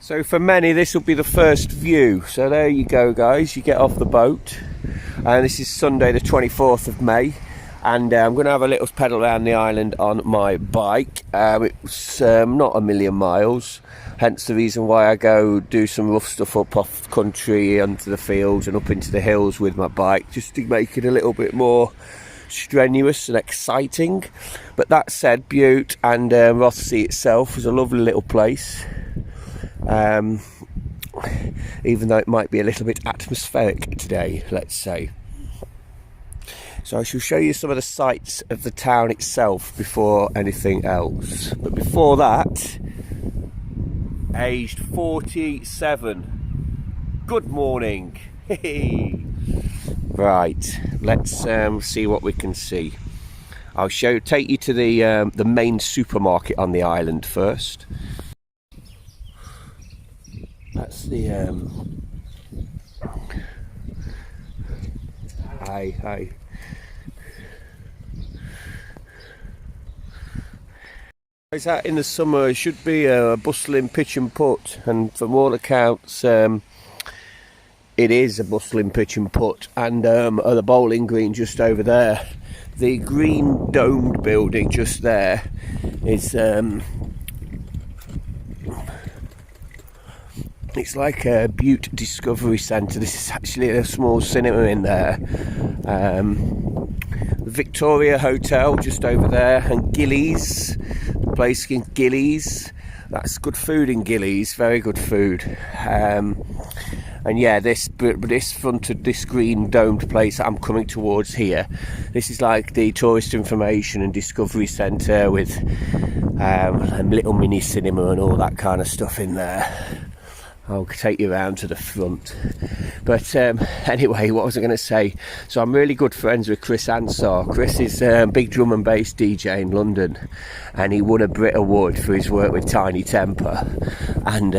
So for many this will be the first view. So there you go guys, you get off the boat and this is Sunday the 24th of May and I'm going to have a little pedal around the island on my bike. It's not a million miles, hence the reason why I go do some rough stuff up off country onto the fields and up into the hills with my bike, just to make it a little bit more strenuous and exciting. But that said, Bute and Rothsay itself is a lovely little place. Even though it might be a little bit atmospheric today, let's say. So I shall show you some of the sights of the town itself before anything else. But before that, aged 47. Good morning. Right, let's see what we can see. I'll take you to the main supermarket on the island first. That's the hi. Is that in the summer? It should be a bustling pitch and putt, and from all accounts, it is a bustling pitch and putt. And the bowling green just over there, the green domed building just there, is it's like a Bute Discovery Centre. This is actually a small cinema in there. Victoria Hotel just over there, and Gillies, the place in Gillies. That's good food in Gillies, very good food. And yeah, this fronted this green domed place that I'm coming towards here. This is like the tourist information and discovery centre with a little mini cinema and all that kind of stuff in there. I'll take you around to the front. But anyway, what was I going to say? So I'm really good friends with Chris Ansar. Chris is a big drum and bass DJ in London, and he won a Brit Award for his work with Tiny Temper. And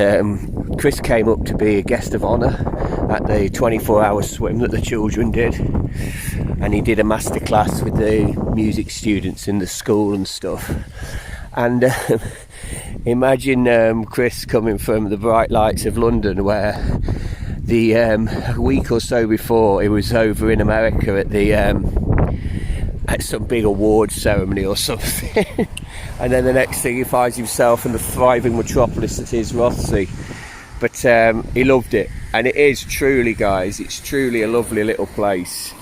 Chris came up to be a guest of honour at the 24-hour swim that the children did, and he did a masterclass with the music students in the school and stuff. And imagine Chris coming from the bright lights of London, where a week or so before he was over in America at some big award ceremony or something. And then the next thing he finds himself in the thriving metropolis that is Rothsay. But he loved it, and it is truly, guys, it's truly a lovely little place.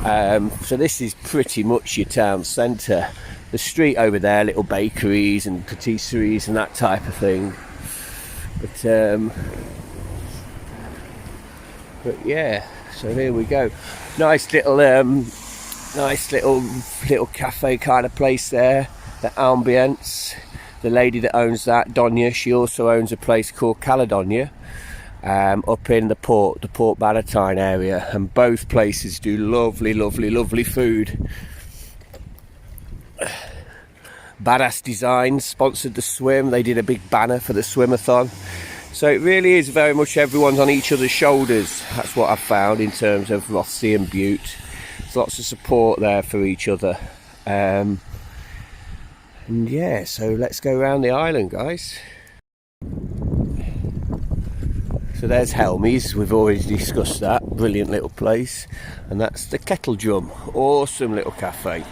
So this is pretty much your town centre. The street over there, little bakeries and patisseries and that type of thing. But yeah, so here we go. Nice little cafe kind of place there. The ambience. The lady that owns that, Donya, she also owns a place called Caledonia, up in the Port Bannatyne area, and both places do lovely food. Badass Designs sponsored the swim. They did a big banner for the swimathon. So it really is very much everyone's on each other's shoulders. That's what I've found in terms of Rothsay and Bute. There's lots of support there for each other. And yeah, so let's go around the island, guys. So there's Helmy's, we've already discussed that. Brilliant little place. And that's the Kettle Drum. Awesome little cafe.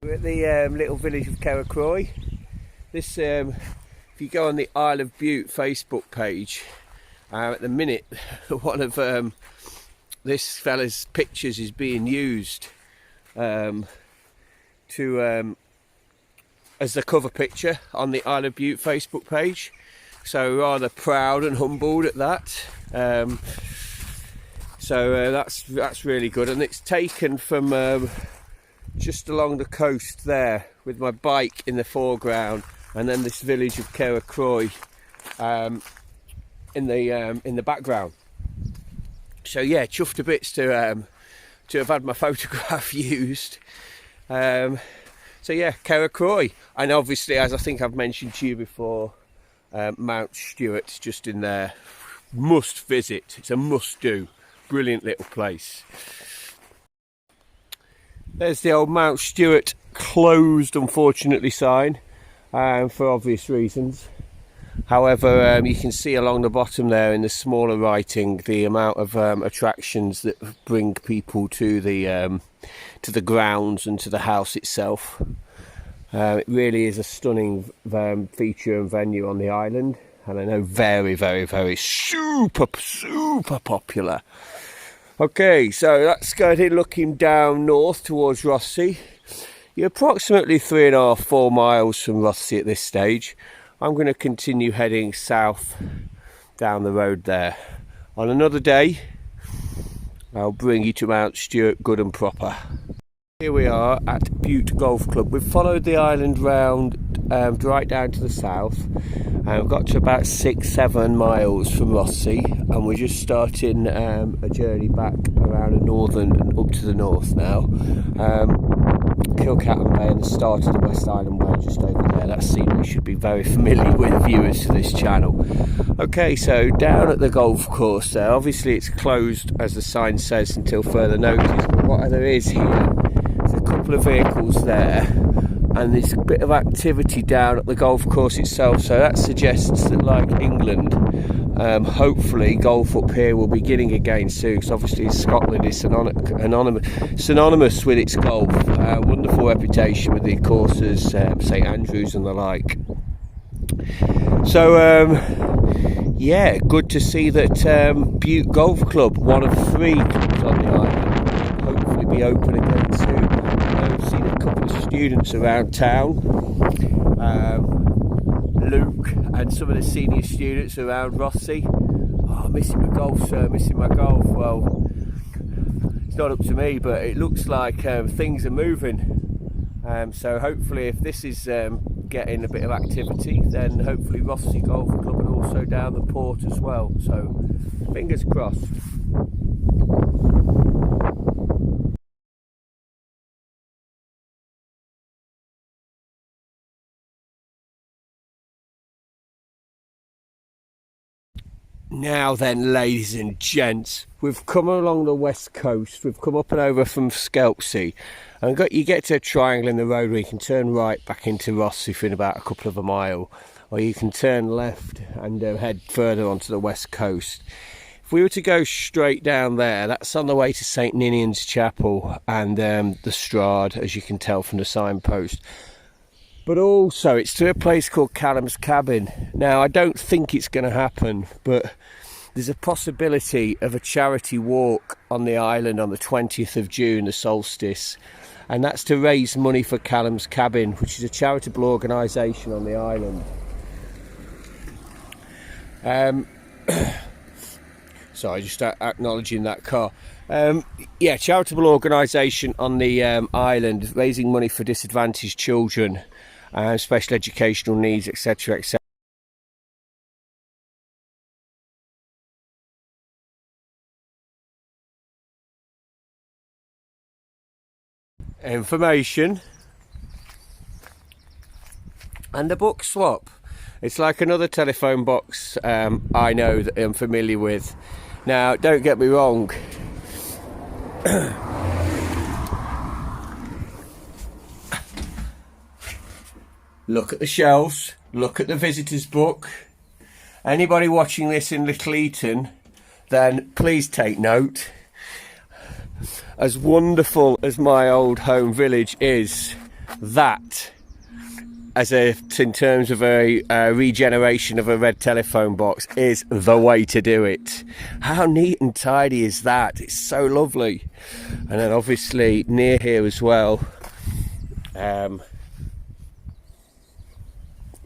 We're at the little village of Kerracroy. This, if you go on the Isle of Bute Facebook page, at the minute, one of this fella's pictures is being used as the cover picture on the Isle of Bute Facebook page. So rather proud and humbled at that. So that's really good, and it's taken from just along the coast there, with my bike in the foreground, and then this village of Kerracroy in the background. So yeah, chuffed to bits to have had my photograph used. So yeah, Carracroy, and obviously, as I think I've mentioned to you before, Mount Stuart just in there. Must visit. It's a must do. Brilliant little place. There's the old Mount Stuart closed, unfortunately, sign, for obvious reasons. However, you can see along the bottom there in the smaller writing the amount of attractions that bring people to the grounds and to the house itself. It really is a stunning feature and venue on the island, and I know very, very, very super popular. Okay, so that's going looking down north towards Rothesay. You're approximately 3.5–4 miles from Rothesay at this stage. I'm going to continue heading south down the road there. On another day, I'll bring you to Mount Stuart good and proper. Here we are at Bute Golf Club. We've followed the island round right down to the south, and we've got to about 6–7 miles from Rothesay, and we're just starting a journey back around the northern and up to the north now. Kilcatton Bay and the start of the West Island Way just over there. That scenery should be very familiar with viewers to this channel. Okay, so down at the golf course there, obviously it's closed as the sign says until further notice, but what there is here, there's a couple of vehicles there and there's a bit of activity down at the golf course itself, so that suggests that, like England, hopefully golf up here will be beginning again soon, because obviously Scotland is synonymous with its golf. Wonderful reputation with the courses, St Andrews and the like. So yeah, good to see that Bute Golf Club, one of 3 clubs on the island, will hopefully be open again soon. I've seen a couple of students around town, Luke and some of the senior students around Rothesay. Oh, missing my golf, sir, missing my golf. Well, it's not up to me, but it looks like things are moving. So hopefully, if this is getting a bit of activity, then hopefully Rothesay Golf Club and also down the port as well. So fingers crossed. Now then, ladies and gents, we've come along the west coast. We've come up and over from Skelpsey, and you get to a triangle in the road where you can turn right back into Rothesay in about a couple of a mile, or you can turn left and head further onto the west coast. If we were to go straight down there, that's on the way to St Ninian's Chapel and the Strad, as you can tell from the signpost. But also it's to a place called Callum's Cabin. Now, I don't think it's going to happen, but there's a possibility of a charity walk on the island on the 20th of June, the solstice, and that's to raise money for Callum's Cabin, which is a charitable organisation on the island. Sorry, just acknowledging that car. Yeah, charitable organisation on the island, raising money for disadvantaged children, special educational needs, etc, etc. Information and a book swap. It's like another telephone box I know that I'm familiar with. Now, don't get me wrong. Look at the shelves, look at the visitors book. Anybody watching this in Little Eton, then please take note. As wonderful as my old home village is, that, in terms of a regeneration of a red telephone box, is the way to do it. How neat and tidy is that? It's so lovely. And then obviously near here as well,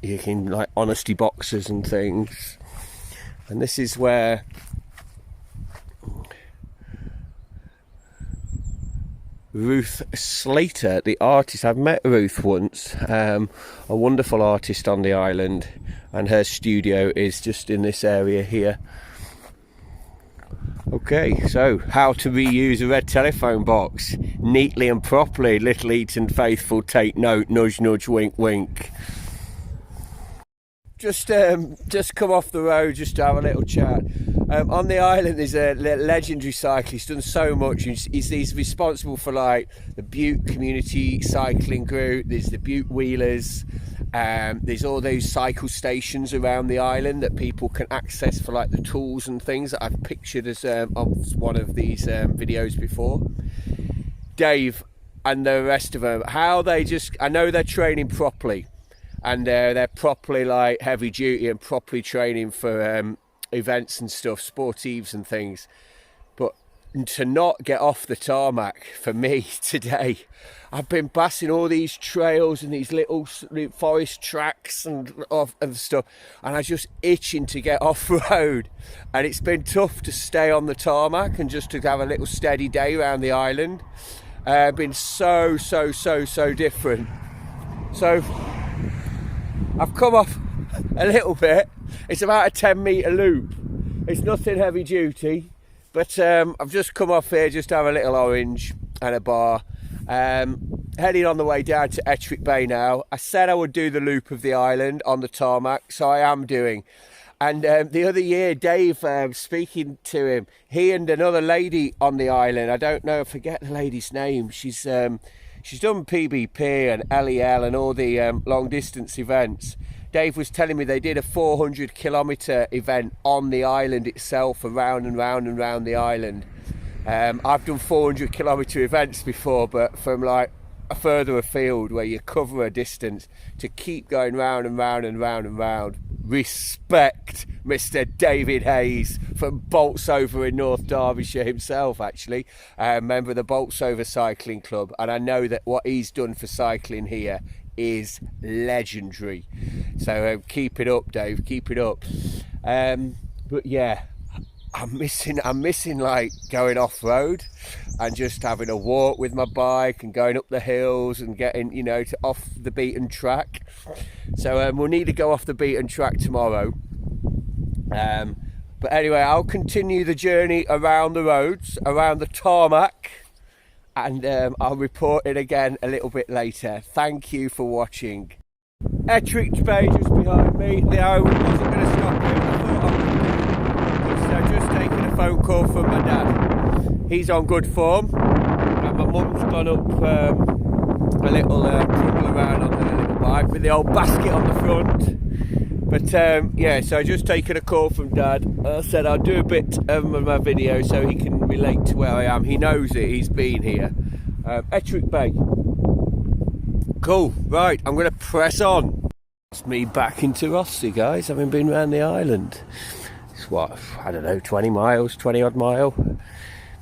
you can, like, honesty boxes and things, and this is where Ruth Slater, the artist. I've met Ruth once, a wonderful artist on the island, and her studio is just in this area here. Okay, so how to reuse a red telephone box neatly and properly. Little Eaton faithful take note, nudge nudge, wink wink. Just come off the road just to have a little chat. On the island there's a legendary cyclist, done so much. He's responsible for like the Bute community cycling group. There's the Bute wheelers. There's all those cycle stations around the island that people can access for like the tools and things that I've pictured as on one of these videos before. Dave and the rest of them, how they just, I know they're training properly, and they're properly like heavy duty and properly training for events and stuff, sportives and things. But to not get off the tarmac for me today, I've been passing all these trails and these little forest tracks and stuff, and I'm just itching to get off road. And it's been tough to stay on the tarmac and just to have a little steady day around the island. Been so different. So I've come off a little bit. It's about a 10-metre loop. It's nothing heavy duty, but I've just come off here just to have a little orange and a bar. Heading on the way down to Ettrick Bay now. I said I would do the loop of the island on the tarmac, so I am doing. And the other year, Dave, speaking to him, he and another lady on the island, I don't know, I forget the lady's name. She's done PBP and LEL and all the long distance events. Dave was telling me they did a 400-kilometre event on the island itself, around and round and round the island. I've done 400-kilometre events before, but from like further afield, where you cover a distance, to keep going round and round and round and round. Respect Mr. David Hayes from Bolsover in North Derbyshire himself, actually, member of the Bolsover Cycling Club, and I know that what he's done for cycling here is legendary. So keep it up, Dave, keep it up. But yeah, I'm missing like going off road and just having a walk with my bike and going up the hills and getting, you know, to off the beaten track. So we'll need to go off the beaten track tomorrow. But anyway, I'll continue the journey around the roads, around the tarmac, and I'll report it again a little bit later. Thank you for watching. Ettrick Bay just behind me. The arrow wasn't going to stop him. I thought I would just taking a phone call from my dad. He's on good form. And my mum's gone up a little trundle around on the little bike with the old basket on the front. But yeah, so just taking a call from Dad. I said I'll do a bit of my video so he can relate to where I am. He knows it, he's been here. Ettrick Bay. Cool, right, I'm going to press on. It's me back into Rothsey, guys. I haven't been around the island. It's what, I don't know, 20 miles, 20 odd mile.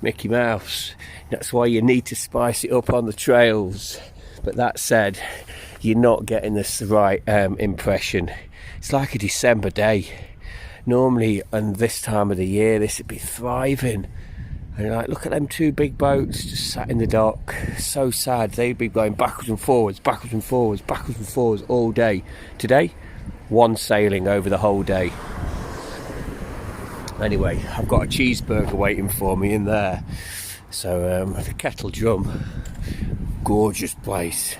Mickey Mouse. That's why you need to spice it up on the trails. But that said, you're not getting this right impression. It's like a December day. Normally, on this time of the year, this would be thriving. And like, look at them two big boats just sat in the dock. So sad. They'd be going backwards and forwards, backwards and forwards, backwards and forwards all day. Today, one sailing over the whole day. Anyway, I've got a cheeseburger waiting for me in there. So, the Kettle Drum. Gorgeous place.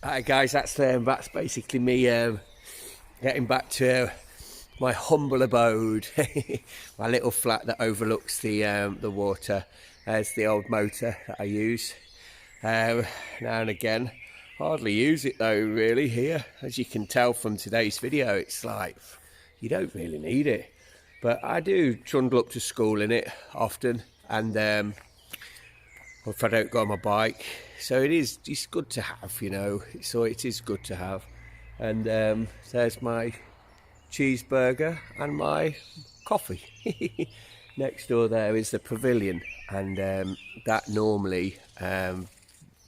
Alright guys, that's basically me getting back to my humble abode, my little flat that overlooks the water. There's the old motor that I use now and again. Hardly use it though, really, here. As you can tell from today's video, it's like you don't really need it, but I do trundle up to school in it often, and or if I don't go on my bike. So it's good to have, you know. So it is good to have. And there's my cheeseburger and my coffee. Next door there is the pavilion, and that normally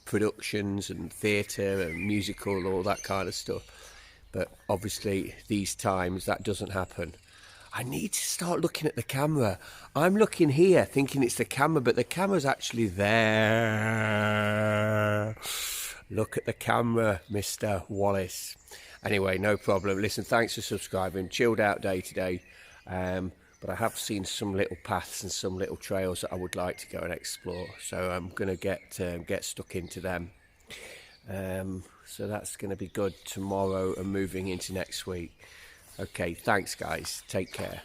productions and theatre and musical, all that kind of stuff. But obviously these times that doesn't happen. I need to start looking at the camera. I'm looking here thinking it's the camera, but the camera's actually there. Look at the camera, Mr. Wallace. Anyway, no problem. Listen, thanks for subscribing. Chilled out day today. But I have seen some little paths and some little trails that I would like to go and explore. So I'm going to get stuck into them. So that's going to be good tomorrow and moving into next week. Okay, thanks guys. Take care.